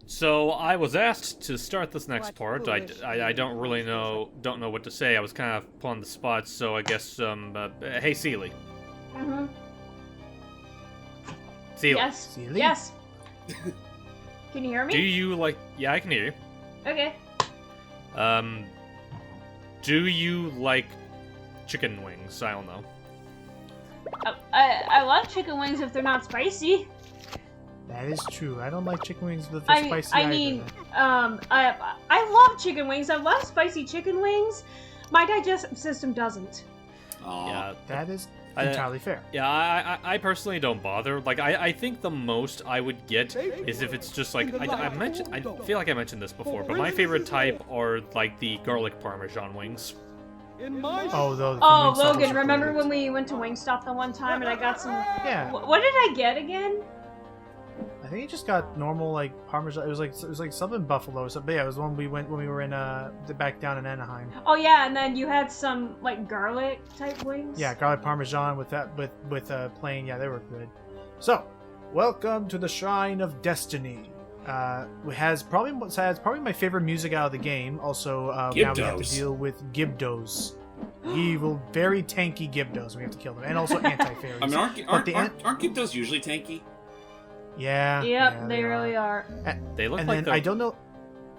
So I was asked to start this next part. I don't really don't know what to say. I was kind of put on the spot, so I guess hey Seely. Mm-hmm. Seely. Yes. Seely? Yes. Can you hear me? Do you like? Yeah, I can hear you. Okay. Do you like chicken wings? I don't know. I love chicken wings if they're not spicy. That is true. I don't like chicken wings with the spicy either. I love chicken wings. I love spicy chicken wings. My digestive system doesn't. Yeah, that is entirely fair. Yeah, I personally don't bother. Like, I think the most I would get is if it's just like I feel like I mentioned this before, but my favorite type are like the garlic parmesan wings. Oh, Logan, remember when we went to Wingstop the one time and I got some? Yeah. What did I get again? I think you just got normal like parmesan. It was like something buffalo. So, but yeah, it was when we were in back down in Anaheim. Oh yeah, and then you had some like garlic type wings. Yeah, garlic parmesan with plain. Yeah, they were good. So, welcome to the Shrine of Destiny. It has probably my favorite music out of the game. Also, now we have to deal with Gibdos. Evil, very tanky Gibdos. We have to kill them, and also anti-fairies. I mean, aren't Gibdos usually tanky? Yeah. Yep, yeah, they really are. They look and like then I don't know.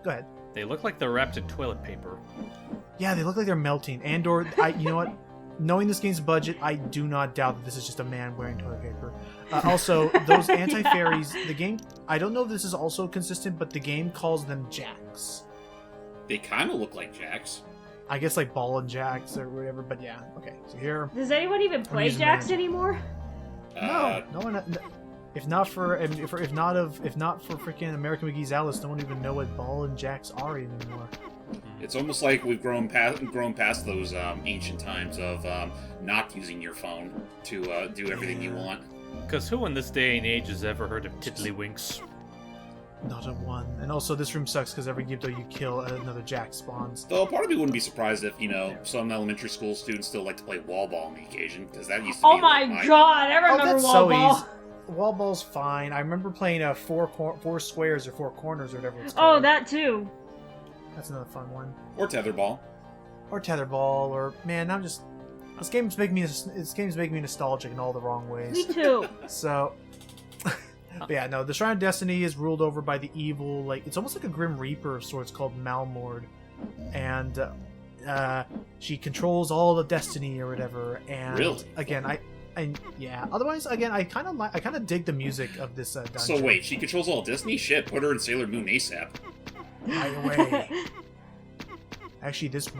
Go ahead. They look like they're wrapped in toilet paper. Yeah, they look like they're melting. And/or you know what? Knowing this game's budget, I do not doubt that this is just a man wearing toilet paper. Also, those anti-fairies, the game, I don't know if this is also consistent, but the game calls them jacks. They kind of look like jacks. I guess like ball and jacks or whatever, but yeah. Okay, so here... Does anyone even play jacks anymore? No one... If not for freaking American McGee's Alice, no one even know what ball and jacks are anymore. It's almost like we've grown past those ancient times of not using your phone to do everything you want. Because who in this day and age has ever heard of tiddlywinks? Not a one. And also, this room sucks because every Gibdo you kill, another jack spawns. Though part of me wouldn't be surprised if, some elementary school students still like to play wall ball on the occasion, because that used to be... Oh my god, I remember wall ball. Easy. Wall ball's fine. I remember playing four squares or four corners or whatever it's called. Oh, that too. That's another fun one. Or tetherball. Or man, this game's making me nostalgic in all the wrong ways. Me too. So, but yeah, no, the Shrine of Destiny is ruled over by the evil, like it's almost like a Grim Reaper of sorts called Malmord, and she controls all of destiny or whatever. And really? Again, Otherwise, again, I kind of dig the music of this dungeon. So wait, she controls all Disney? Shit, put her in Sailor Moon ASAP. By the way, actually, this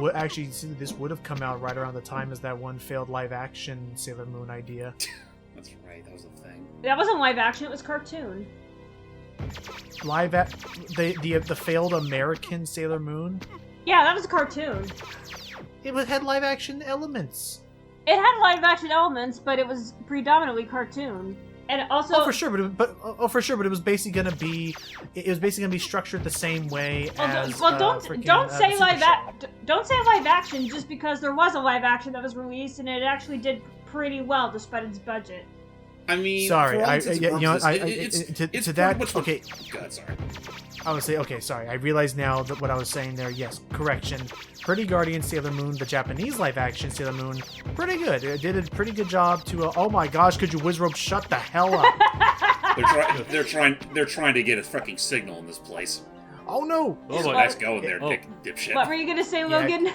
would have come out right around the time as that one failed live-action Sailor Moon idea. That's right, that was a thing. That wasn't live action; it was cartoon. The failed American Sailor Moon. Yeah, that was a cartoon. It had live-action elements. It had live action elements, but it was predominantly cartoon. And also, for sure, but it was basically gonna be structured the same way as. Well, don't say live action just because there was a live action that was released and it actually did pretty well despite its budget. I mean, sorry, it's to that. Much okay, God, sorry. I would say okay. Sorry, I realize now that what I was saying there. Yes, correction. Pretty Guardian Sailor Moon, the Japanese live-action Sailor Moon, pretty good. It did a pretty good job to. Oh my gosh, could you Wizrobe shut the hell up? They're trying to get a fucking signal in this place. Oh no! Oh, nice going there, dipshit. What were you gonna say, Logan?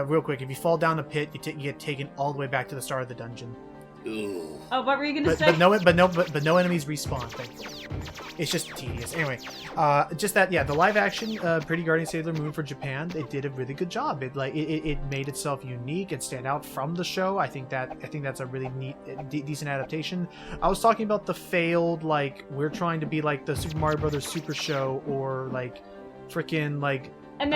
Real quick, if you fall down the pit, you get taken all the way back to the start of the dungeon. Ooh. Oh, what were you gonna say? But no enemies respawn. Thankfully, it's just tedious. Anyway, just that. Yeah, the live action Pretty Guardian Sailor Moon for Japan, it did a really good job. It made itself unique and stand out from the show. I think that's a really neat, decent adaptation. I was talking about the failed we're trying to be like the Super Mario Brothers Super Show or freaking and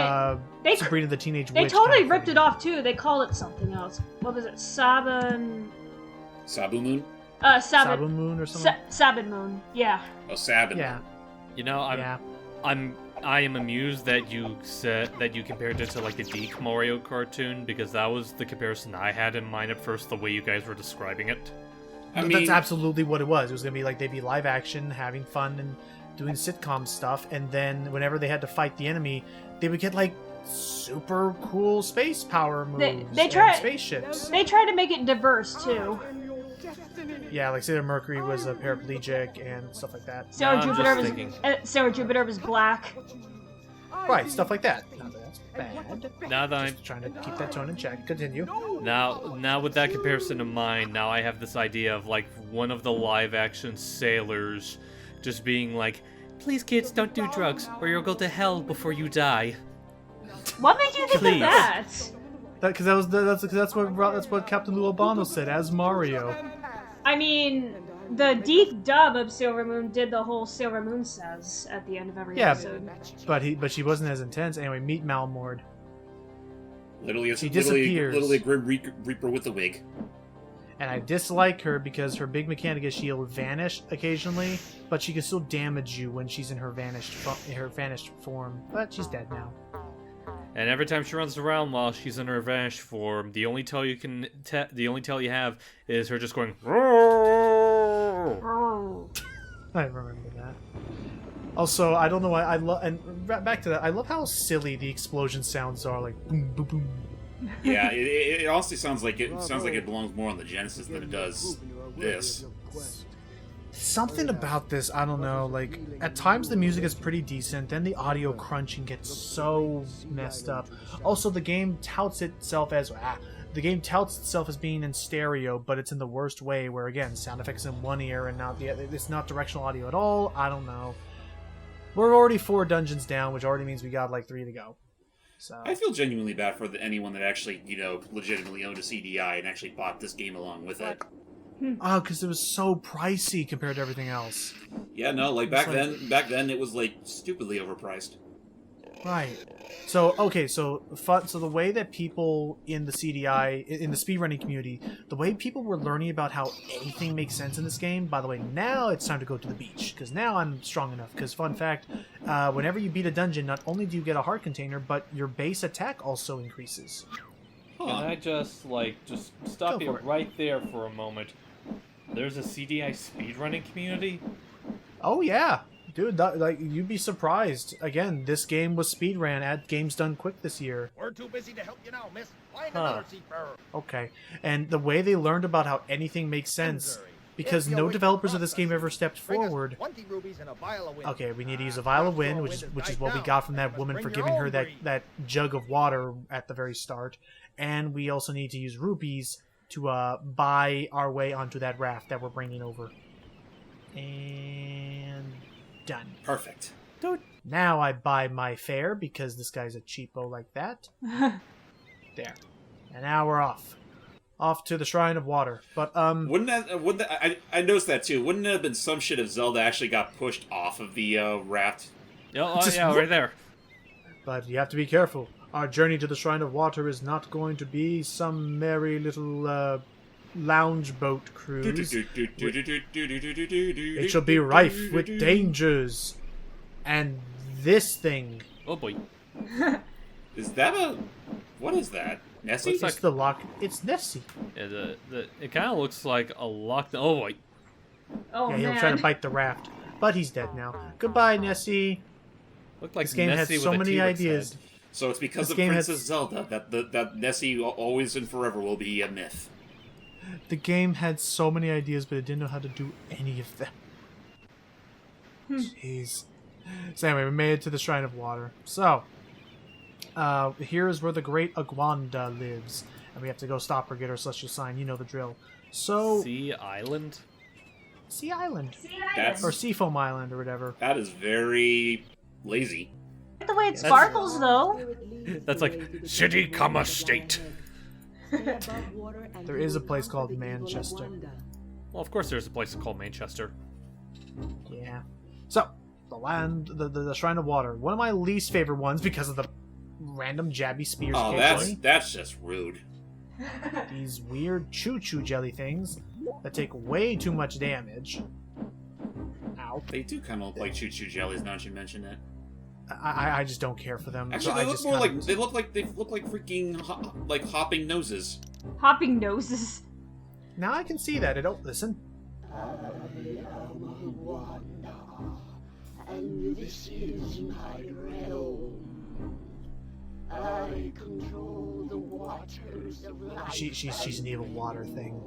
they Sabrina the Teenage Witch. They totally ripped it off too. They called it something else. What was it? Sabu Moon? Sabu Moon or something? Sabin Moon, yeah. Oh, Sabin. Yeah. I am amused that you said that you compared it to the Deke Mario cartoon, because that was the comparison I had in mind at first, the way you guys were describing it. That's absolutely what it was. It was gonna be they'd be live action, having fun, doing sitcom stuff, and then whenever they had to fight the enemy, they would get like super cool space power moves. They try and spaceships. They try to make it diverse too. Yeah, like Sailor Mercury was a paraplegic and stuff like that. Sailor I'm Jupiter just was Sailor Jupiter was black. Right, stuff like that. Not that that's bad. Now that I'm Just trying to keep that tone in check. Continue. now with that comparison in mind, now I have this idea of like one of the live-action sailors just being like, "Please, kids, don't do drugs, or you'll go to hell before you die." What made you think Please. of that? Because that's what Captain Lou Albano said as Mario. I mean, the deep dub of Sailor Moon did the whole Sailor Moon says at the end of every Yeah, episode. but she wasn't as intense. Anyway, meet Malmord. Literally, She disappears. literally a Grim Reaper with a wig. And I dislike her because her big mechanic is she'll vanish occasionally, but she can still damage you when she's in her vanished form. But she's dead now. And every time she runs around while she's in her vanished form, the only tell you have is her just going. Oh. I remember that. Also, I don't know why I love, and back to that, I love how silly the explosion sounds are, like boom, boom, boom. Yeah, it honestly sounds like it belongs more on the Genesis than it does this. Something about this, I don't know, like, at times the music is pretty decent, then the audio crunching gets so messed up. Also, the game touts itself as being in stereo, but it's in the worst way, where again, sound effects in one ear and not the other. It's not directional audio at all. I don't know. We're already 4 dungeons down, which already means we got like 3 to go. So I feel genuinely bad for anyone that actually, legitimately owned a CDI and actually bought this game along with it. oh, because it was so pricey compared to everything else. Yeah, no, like back then it was like stupidly overpriced. Right. So okay, so the way that people in the CDI in the speedrunning community, the way people were learning about how anything makes sense in this game. By the way, now it's time to go to the beach because now I'm strong enough. Because fun fact, whenever you beat a dungeon, not only do you get a heart container, but your base attack also increases. Can I just stop Go you for it. right there for a moment? There's a CDI speedrunning community? Oh yeah, dude, like you'd be surprised. Again, this game was speedran at Games Done Quick this year. We're too busy to help you now, miss. Find another seafarer. Okay, and the way they learned about how anything makes sense, because no developers of this game ever stepped forward. 20 rubies and a vial of wind. Okay, we need to use a vial of wind, which is what we got from that woman for giving her that jug of water at the very start, and we also need to use rupees to buy our way onto that raft that we're bringing over. And done. Perfect. Dude, now I buy my fare because this guy's a cheapo like that. There, and now we're off to the Shrine of Water. But I noticed that too. Wouldn't it have been some shit if Zelda actually got pushed off of the raft? Yeah, right there. But you have to be careful. Our journey to the Shrine of Water is not going to be some merry little lounge boat cruise. It shall be rife with dangers. And this thing. Oh boy. Is that what is that? Nessie? Looks It's the lock. It's Nessie. Yeah, it kind of looks like a lock. Oh boy. Oh Yeah, man. he'll try to bite the raft. But he's dead now. Goodbye, Nessie. Looked like This game Nessie had so with a many T-Rex ideas. head. So it's because This of game has- Princess Zelda that Nessie always and forever will be a myth. The game had so many ideas, but it didn't know how to do any of them. Jeez. So anyway, we made it to the Shrine of Water. So, here's where the Great Agwanda lives. And we have to go stop her, get her celestial sign. You know the drill. So, Sea Island? Sea Island. That's Or Seafoam Island, or whatever. that is very lazy. The way it sparkles, though. That's like City, comma, state. There is a place called Manchester. Well, of course there's a place called Manchester. Yeah. So, the Shrine of Water. One of my least favorite ones because of the random jabby spears Oh, occasionally. that's just rude. These weird choo-choo jelly things that take way too much damage. Ow. They do kind of look like choo-choo jellies now that you mention it. I just don't care for them. Actually, so they I look just more kinda- like they look like freaking hopping noses. Hopping noses. Now I can see that. Listen. And this is my realm. I control the waters of life. She's an evil water thing.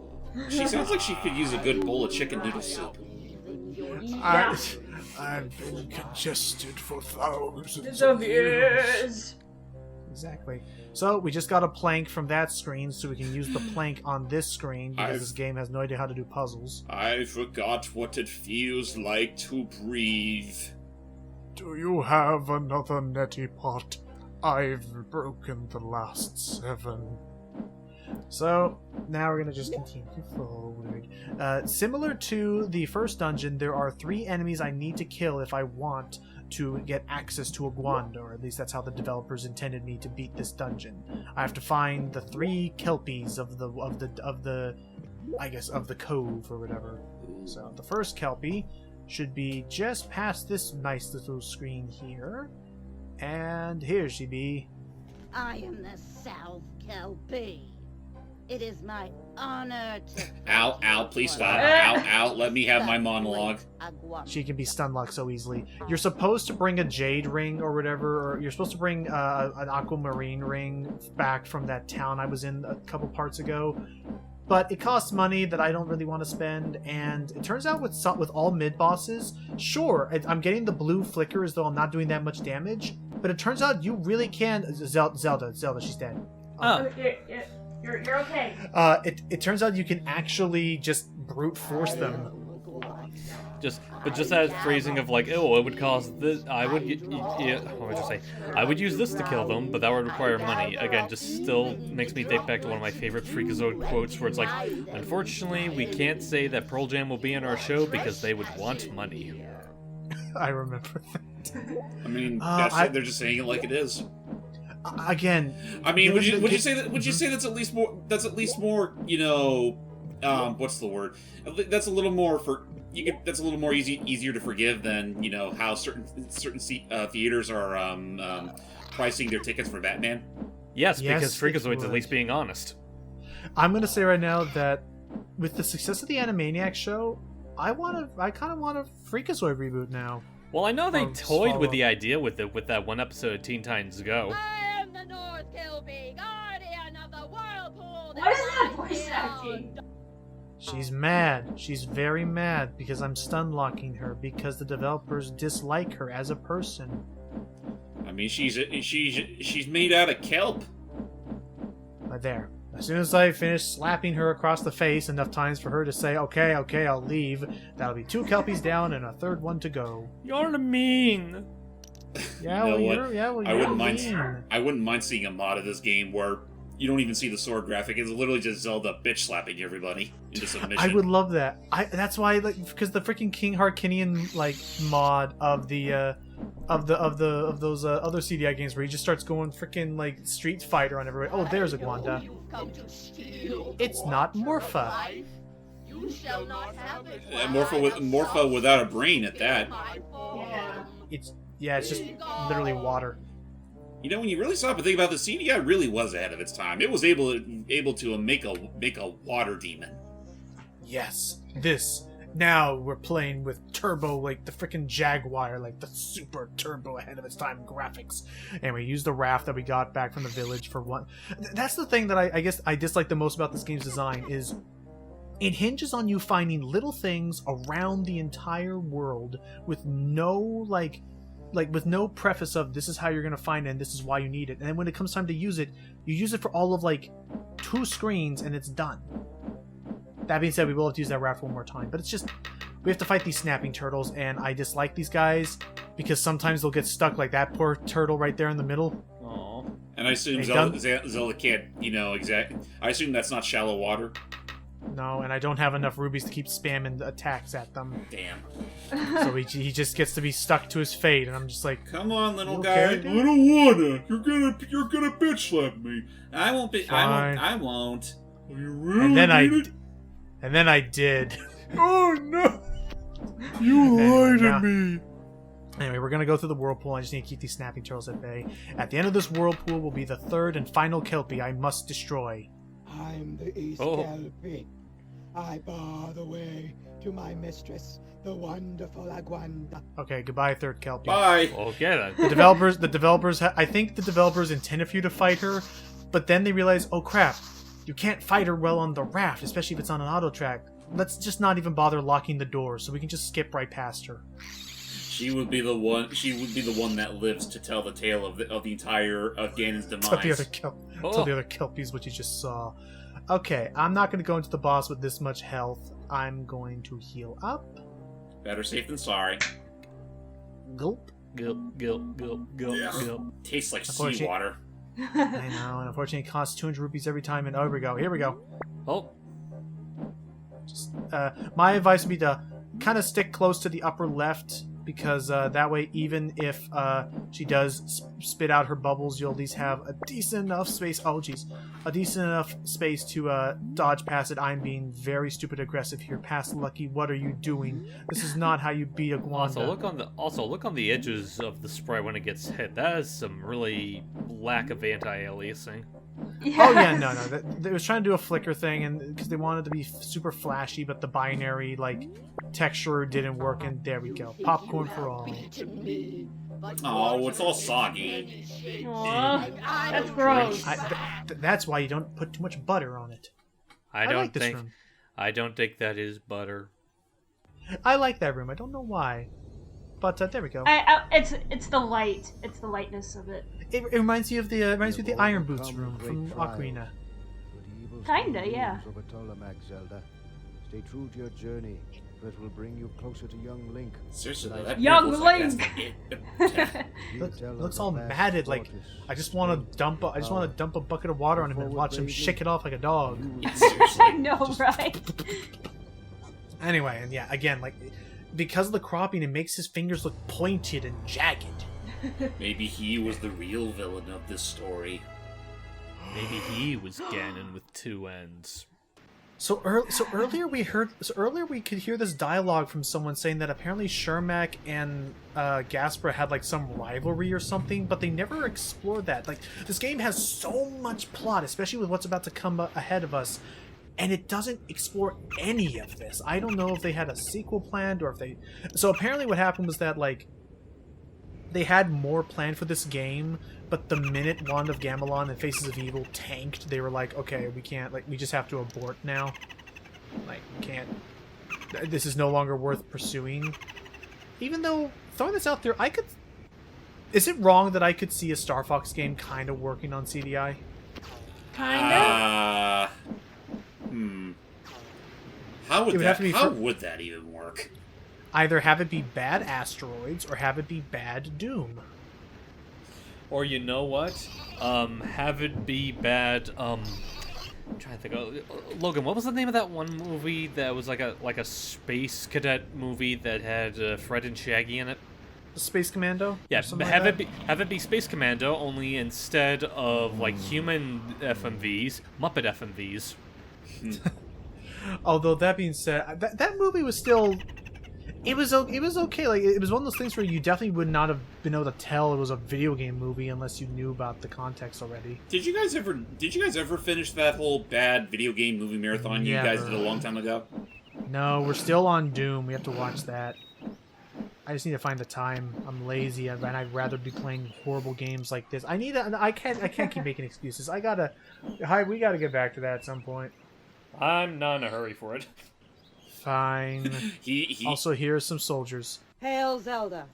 She sounds like she could use a good bowl of chicken noodle soup. I've been congested for thousands of years. Exactly. So we just got a plank from that screen, so we can use the plank on this screen because this game has no idea how to do puzzles. I forgot what it feels like to breathe. Do you have another neti pot? I've broken the last 7. So now we're gonna just continue forward. Similar to the first dungeon, there are 3 enemies I need to kill if I want to get access to a Gwanda, or at least that's how the developers intended me to beat this dungeon. I have to find the 3 kelpies of the I guess of the cove or whatever. So the first kelpie should be just past this nice little screen here, and here she be. I am the South Kelpie. It is my honor to... Ow, please stop. Ow, let me have my monologue. She can be stun locked so easily. You're supposed to bring a jade ring or whatever, or you're supposed to bring an aquamarine ring back from that town I was in a couple parts ago. But it costs money that I don't really want to spend, and it turns out with all mid-bosses, sure, I'm getting the blue flicker as though I'm not doing that much damage, but it turns out you really can... Zelda, she's dead. Oh. You're okay. It turns out you can actually just brute force them. Just that phrasing of like, oh, it would cost this. I would use this to kill them, but that would require money. Again, just still makes me think back to one of my favorite Freakazoid quotes, where it's like, unfortunately, we can't say that Pearl Jam will be in our show because they would want money. I remember that. I mean, they're just saying it like it is. Again, I mean, would you say that's at least more? That's at least more. You know, what's the word? That's a little more that's a little more easier to forgive than how certain theaters are pricing their tickets for Batman. Yes, because Freakazoid's at least being honest. I'm gonna say right now that with the success of the Animaniacs show, I kind of want a Freakazoid reboot now. Well, I know they toyed with the idea with that one episode of Teen Titans Go. I am the North Kelpie, guardian of the whirlpool. What is that voice acting? She's mad. She's very mad because I'm stun locking her because the developers dislike her as a person. I mean, she's made out of kelp. Right there. As soon as I finish slapping her across the face enough times for her to say, okay, I'll leave, that'll be 2 kelpies down and a 3rd one to go. You're mean. Yeah, I wouldn't mind seeing a mod of this game where you don't even see the sword graphic. It's literally just Zelda bitch slapping everybody into submission. I would love that. That's why, because the freaking King Harkinian mod of the those other CDI games where he just starts going freaking Street Fighter on everybody. Oh, there's a Gwanda. It's not Morpha. You shall not have it. Morpha without a brain at that. It's just literally water. When you really stop and think about it, the CDI really was ahead of its time. It was able to make a water demon. Yes, now we're playing with turbo, the freaking Jaguar, the super turbo ahead of its time graphics. And we used the raft that we got back from the village for one. That's the thing that I guess I dislike the most about this game's design is it hinges on you finding little things around the entire world with no with no preface of this is how you're going to find it and this is why you need it. And then when it comes time to use it, you use it for all of 2 screens and it's done. That being said, we will have to use that raft one more time. But it's just, we have to fight these snapping turtles, and I dislike these guys because sometimes they'll get stuck like that poor turtle right there in the middle. Aww. And I assume Zelda can't, I assume that's not shallow water. No, and I don't have enough rubies to keep spamming attacks at them. Damn. So he just gets to be stuck to his fate, and I'm just like, come on, little guy. I don't wanna. You're gonna bitch slap me. I won't be. Fine. I won't. You really and then I did. Oh no! You lied to me. Anyway, we're gonna go through the whirlpool. I just need to keep these snapping turtles at bay. At the end of this whirlpool will be the 3rd and final kelpie I must destroy. I'm the East Kelpie. I bar the way to my mistress, the wonderful Aguanda. Okay, goodbye, third Kelpie. Bye. Okay The then. developers, I think the developers intended for you to fight her, but then they realized, oh crap, you can't fight her well on the raft, especially if it's on an auto track. Let's just not even bother locking the door, so we can just skip right past her. She would be the one. She would be the one that lives to tell the tale of the entire of Ganon's demise. Tell the other Kelpies what you just saw. Okay, I'm not going to go into the boss with this much health. I'm going to heal up. Better safe than sorry. Gulp. Gulp, gulp, gulp, gulp, Ugh. gulp. Tastes like Unfortunately- seawater. I know, and unfortunately it costs 200 rupees every time, and oh, here we go, here we go. Oh, Just, my advice would be to kind of stick close to the upper left, because that way, even if she does spit out her bubbles, you'll at least have a decent enough space. Oh, jeez, a decent enough space to dodge past it. I'm being very stupid aggressive here. Past Lucky, what are you doing? This is not how you beat a Gwanda. also look on the edges of the sprite when it gets hit. That is some really lack of anti-aliasing. Oh yeah, no. They was trying to do a flicker thing, and because they wanted to be super flashy, but the binary like texture didn't work, and there we go. Popcorn for all. Oh, it's all soggy. Aw, that's gross. That's why you don't put too much butter on it. I don't like this think. room. I don't think that is butter. I like that room. I don't know why, but there we go. It's the light. It's the lightness of it. It reminds me of the Iron Boots room from Ocarina. Kinda, yeah. Zelda. Stay true to your journey, for it will bring you closer to young Link. Seriously, though, that Young beautiful like, Link! Looks all matted. Like I just want to dump a bucket of water on him and watch him shake it off like a dog. I know, right? Anyway, and yeah, again, like because of the cropping, it makes his fingers look pointed and jagged. Maybe he was the real villain of this story. Maybe he was Ganon with two ends. So earlier we could hear this dialogue from someone saying that apparently Shermack and Gaspra had like some rivalry or something, but they never explored that. Like this game has so much plot, especially with what's about to come ahead of us, and it doesn't explore any of this. I don't know if they had a sequel planned or if they. So apparently what happened was that like they had more planned for this game, but the minute Wand of Gamelon and Faces of Evil tanked, they were like, okay, we can't, like, we just have to abort now. Like, we can't, this is no longer worth pursuing. Even though, throwing this out there, I could, is it wrong that I could see a Star Fox game kind of working on CDI? Kinda. How would It would have to be how for- would that even work? Either have it be bad Asteroids, or have it be bad Doom. Or you know what? Have it be bad. I'm trying to think. Logan, what was the name of that one movie that was like a space cadet movie that had Fred and Shaggy in it? Space Commando? Yeah, Or something have like it have it be Space Commando, only instead of like human FMVs, Muppet FMVs. that? Although that being said, that movie was still. It was okay. Like it was one of those things where you definitely would not have been able to tell it was a video game movie unless you knew about the context already. Did you guys ever finish that whole bad video game movie marathon you guys did a long time ago? No, we're still on Doom. We have to watch that. I just need to find the time. I'm lazy, and I'd rather be playing horrible games like this. I can't keep making excuses. We gotta get back to that at some point. I'm not in a hurry for it. Fine. He Also, here are some soldiers. Hail, Zelda.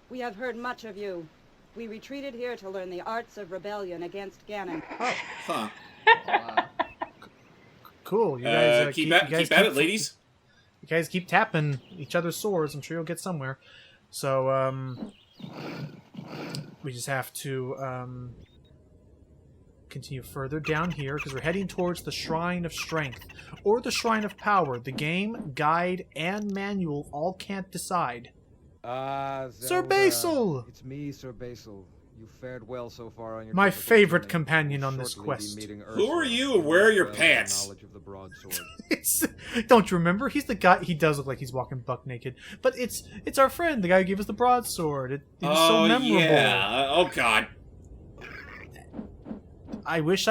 We have heard much of you. We retreated here to learn the arts of rebellion against Ganon. huh. Cool. You guys Keep at it, ladies. You guys keep tapping each other's swords. I'm sure you'll get somewhere. So, we just have to continue further down here because we're heading towards the Shrine of Strength or the Shrine of Power. The game, guide, and manual all can't decide. Sir Basil! It's me, Sir Basil. You fared well so far on your My difficult favorite journey. companion on You'll this shortly be quest. meeting Who are Ursula, you and where are your well with pants? knowledge of the broadsword. Don't you remember? He's the guy. He does look like he's walking buck naked, but it's our friend, the guy who gave us the broadsword. It was so memorable. Yeah. Oh God. I wish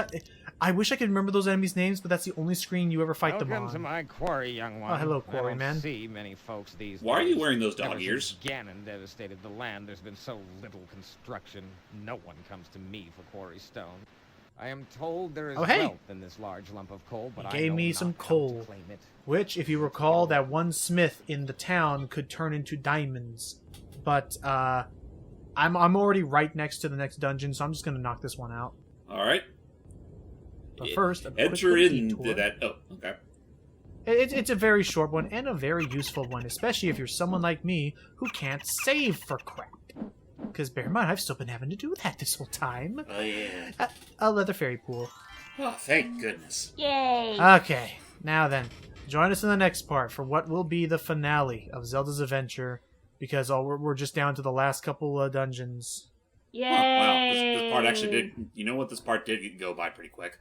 I wish I could remember those enemies' names, but that's the only screen you ever fight them Welcome to on. my quarry, young one. Oh, hello, I quarry don't man. see many folks these Why are you days. wearing those dog Ever ears? since Ganon devastated the land, there's been so little construction. No one comes to me for quarry stone. I am told there is Oh, hey! wealth in this large lump of coal, but He I gave know me not some how to coal. claim it. Which, if you recall, that one smith in the town could turn into diamonds. But, I'm already right next to the next dungeon, so I'm just gonna knock this one out. Alright. But first, a quick Enter little into detour. that. Oh, okay. It's a very short one, and a very useful one, especially if you're someone like me who can't save for crap. Because bear in mind, I've still been having to do that this whole time. Oh, yeah. A leather fairy pool. Oh, thank goodness. Yay! Okay, now then, join us in the next part for what will be the finale of Zelda's adventure, because we're just down to the last couple dungeons. Yay! Oh, wow, this part actually did... You know what? This part did go by pretty quick.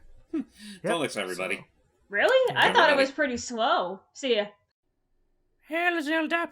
Till next time, everybody. Really? I thought it Everybody. was pretty slow. See ya. Hell, Zelda,